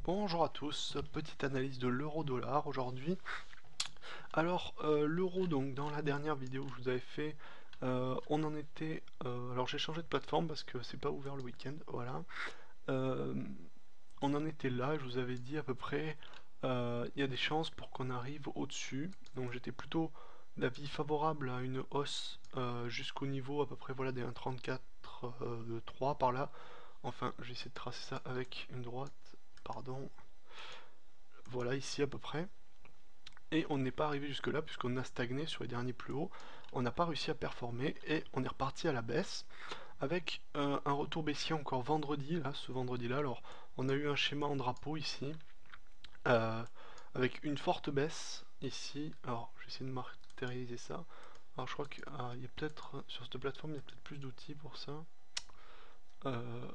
Bonjour à tous, petite analyse de l'euro-dollar aujourd'hui. Alors l'euro, donc dans la dernière vidéo que je vous avais fait, on en était, alors j'ai changé de plateforme parce que c'est pas ouvert le week-end, voilà. Euh, on en était là, je vous avais dit à peu près, il y a des chances pour qu'on arrive au-dessus, donc j'étais plutôt d'avis favorable à une hausse jusqu'au niveau à peu près voilà des 1,34 3 par là. Enfin, je vais essayer de tracer ça avec une droite, pardon. Voilà, ici à peu près. Et on n'est pas arrivé jusque là puisqu'on a stagné sur les derniers plus hauts. On n'a pas réussi à performer et on est reparti à la baisse avec un retour baissier encore vendredi, là, ce vendredi-là. Alors, on a eu un schéma en drapeau ici euh, avec une forte baisse ici. Alors, je vais essayer de matérialiser ça. Alors, je crois qu'il y a peut-être sur cette plateforme, il y a peut-être plus d'outils pour ça. Euh,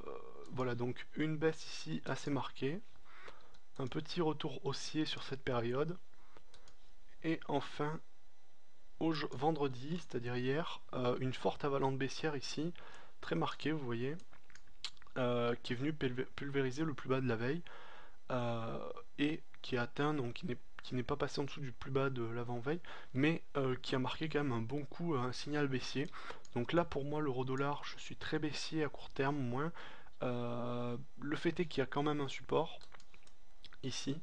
voilà, donc une baisse ici assez marquée. Un petit retour haussier sur cette période. Et enfin, vendredi, c'est-à-dire hier, une forte avalanche baissière ici, très marquée, vous voyez, qui est venue pulvériser le plus bas de la veille euh, et qui a atteint, donc qui n'est pas passé en dessous du plus bas de l'avant-veille, mais qui a marqué quand même un bon coup, un signal baissier. Donc là, pour moi, l'euro-dollar, je suis très baissier à court terme, au moins. Le fait est qu'il y a quand même un support ici.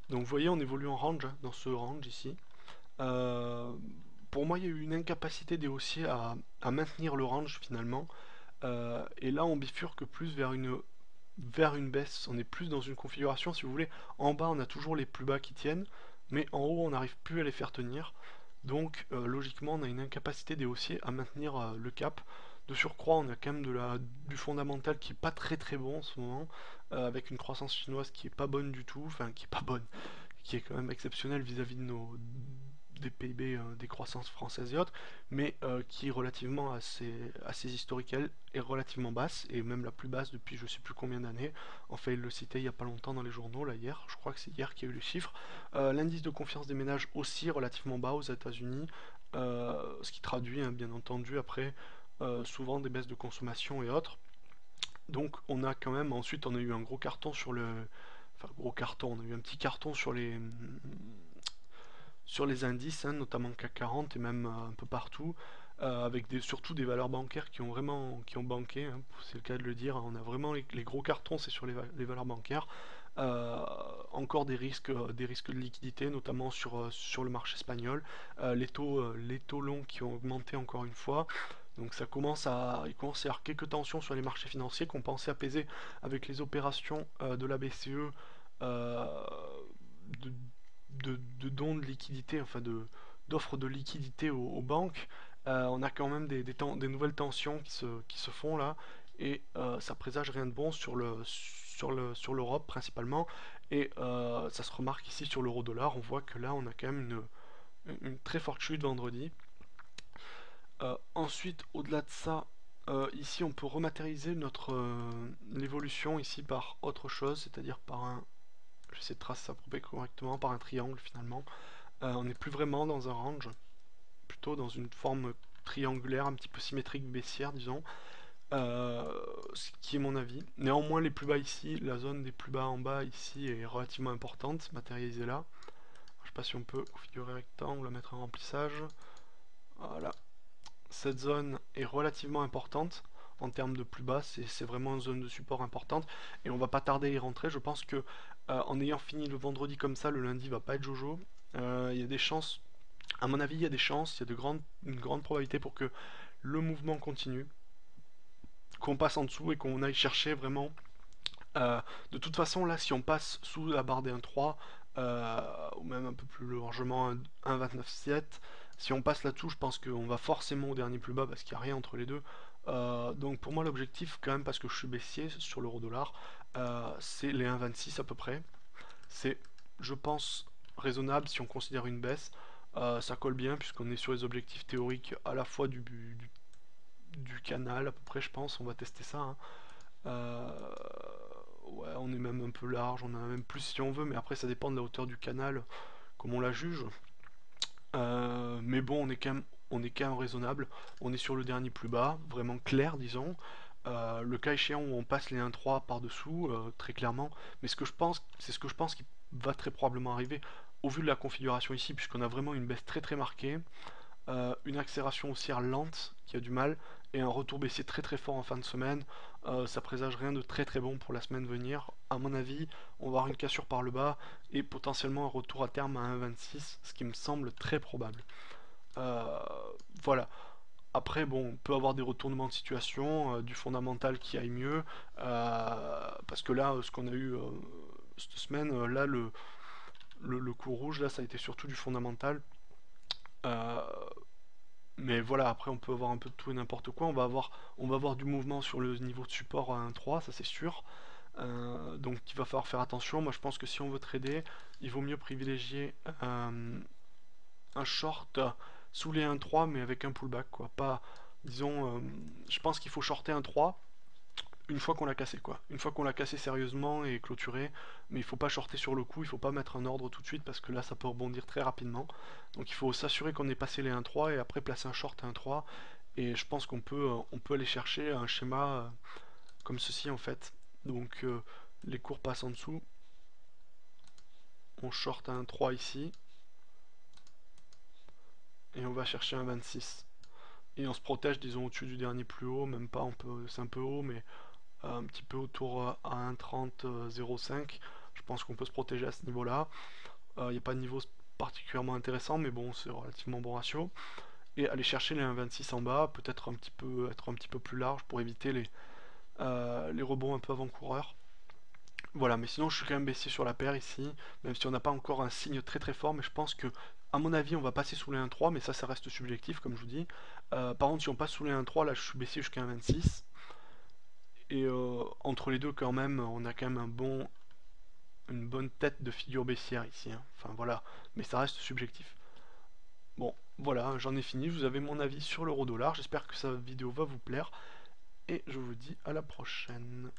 Donc vous voyez, on évolue en range, hein, dans ce range ici. Euh, pour moi, il y a eu une incapacité des haussiers à maintenir le range finalement. Et là, on bifurque plus vers une baisse. On est plus dans une configuration, si vous voulez. En bas, on a toujours les plus bas qui tiennent, mais en haut, on n'arrive plus à les faire tenir. Donc, logiquement, on a une incapacité des haussiers à maintenir le cap. De surcroît, on a quand même du fondamental qui est pas très très bon en ce moment, avec une croissance chinoise qui est pas bonne du tout, enfin qui est pas bonne, qui est quand même exceptionnel vis-à-vis des PIB, des croissances françaises et autres, mais qui relativement à ses historiques est relativement basse, et même la plus basse depuis je sais plus combien d'années. Enfin, il le citait il y a pas longtemps dans les journaux, là hier, je crois que c'est hier qu'il y a eu les chiffres. L'indice de confiance des ménages aussi relativement bas aux États-Unis, ce qui traduit hein, bien entendu après souvent des baisses de consommation et autres. Donc on a quand même, ensuite on a eu un gros carton sur le, enfin gros carton, on a eu un petit carton sur les indices, hein, notamment CAC 40 et même un peu partout, avec surtout des valeurs bancaires qui ont vraiment qui ont banqué, hein, c'est le cas de le dire. On a vraiment les gros cartons, c'est sur les valeurs bancaires. Euh, Encore des risques de liquidité, notamment sur le marché espagnol. Les taux longs qui ont augmenté encore une fois. Donc il commence à y avoir quelques tensions sur les marchés financiers qu'on pensait apaiser avec les opérations de la BCE euh, de, de dons de liquidité, enfin d'offres de liquidité aux banques. On a quand même des nouvelles tensions qui se font là, et ça présage rien de bon sur l'Europe principalement, et ça se remarque ici sur l'euro-dollar. On voit que là on a quand même une très forte chute vendredi. Ensuite, au-delà de ça, ici on peut rematérialiser l'évolution ici par autre chose, c'est-à-dire par un, j'essaie de tracer ça correctement, par un triangle finalement. On n'est plus vraiment dans un range, plutôt dans une forme triangulaire, un petit peu symétrique baissière, disons. Ce qui est mon avis. Néanmoins, les plus bas ici, la zone des plus bas en bas ici est relativement importante, matérialisée là. Je sais pas si on peut configurer rectangle, la mettre en remplissage. Voilà. Cette zone est relativement importante en termes de plus bas, c'est vraiment une zone de support importante, et on va pas tarder à y rentrer. Je pense que en ayant fini le vendredi comme ça, le lundi va pas être jojo. Il y a des chances, à mon avis, il y a des chances, il y a une grande probabilité pour que le mouvement continue, qu'on passe en dessous et qu'on aille chercher vraiment. De toute façon, là, si on passe sous la barre des 1,3, ou même un peu plus largement 1,29,7, si on passe là-dessous, je pense qu'on va forcément au dernier plus bas parce qu'il n'y a rien entre les deux. Donc pour moi, l'objectif, quand même, parce que je suis baissier sur l'euro-dollar, c'est les 1,26 à peu près. C'est, je pense, raisonnable si on considère une baisse. Ça colle bien puisqu'on est sur les objectifs théoriques à la fois du canal à peu près, je pense. On va tester ça, hein. Euh, ouais, on est même un peu large, on en a même plus si on veut, mais après ça dépend de la hauteur du canal, comme on la juge. Mais bon, on est quand même raisonnable. On est sur le dernier plus bas, vraiment clair, disons. le cas échéant où on passe les 1,3 par-dessous, très clairement. Mais c'est ce que je pense qui va très probablement arriver au vu de la configuration ici, puisqu'on a vraiment une baisse très très marquée, une accélération haussière lente qui a du mal, et un retour baissier très très fort en fin de semaine. Ça présage rien de très très bon pour la semaine à venir. À mon avis, on va avoir une cassure par le bas et potentiellement un retour à terme à 1,26, ce qui me semble très probable. Euh, voilà. Après, bon, on peut avoir des retournements de situation, du fondamental qui aille mieux, parce que là, ce qu'on a eu cette semaine, là, le coup rouge, là, ça a été surtout du fondamental. Euh, mais voilà, après, on peut avoir un peu de tout et n'importe quoi. On va avoir du mouvement sur le niveau de support à 1,3, ça c'est sûr. Donc, il va falloir faire attention. Moi, je pense que si on veut trader, il vaut mieux privilégier un short sous les 1,3 mais avec un pullback quoi. Pas, disons, je pense qu'il faut shorter un 3 une fois qu'on l'a cassé quoi. Une fois qu'on l'a cassé sérieusement et clôturé, mais il faut pas shorter sur le coup, il faut pas mettre un ordre tout de suite parce que là ça peut rebondir très rapidement. Donc il faut s'assurer qu'on ait passé les 1,3 et après placer un short à 1,3 et je pense on peut aller chercher un schéma comme ceci en fait. Donc les cours passent en dessous, on short à 1,3 ici et on va chercher un 26. Et on se protège, disons, au-dessus du dernier plus haut, même pas, c'est un peu haut, mais un petit peu autour à 1,30,05. Je pense qu'on peut se protéger à ce niveau-là. Il n'y a pas de niveau particulièrement intéressant, mais bon, c'est relativement bon ratio. Et aller chercher les 1,26 en bas, peut-être être un petit peu plus large pour éviter les rebonds un peu avant-coureurs. Voilà, mais sinon je suis quand même baissier sur la paire ici, même si on n'a pas encore un signe très très fort, mais je pense que, à mon avis, on va passer sous les 1,3, mais ça reste subjectif, comme je vous dis. Par contre, si on passe sous les 1,3, là je suis baissier jusqu'à 1,26. Et entre les deux, quand même, on a quand même une bonne tête de figure baissière ici, hein. Enfin voilà, mais ça reste subjectif. Bon, voilà, j'en ai fini. Vous avez mon avis sur l'euro dollar. J'espère que cette vidéo va vous plaire. Et je vous dis à la prochaine.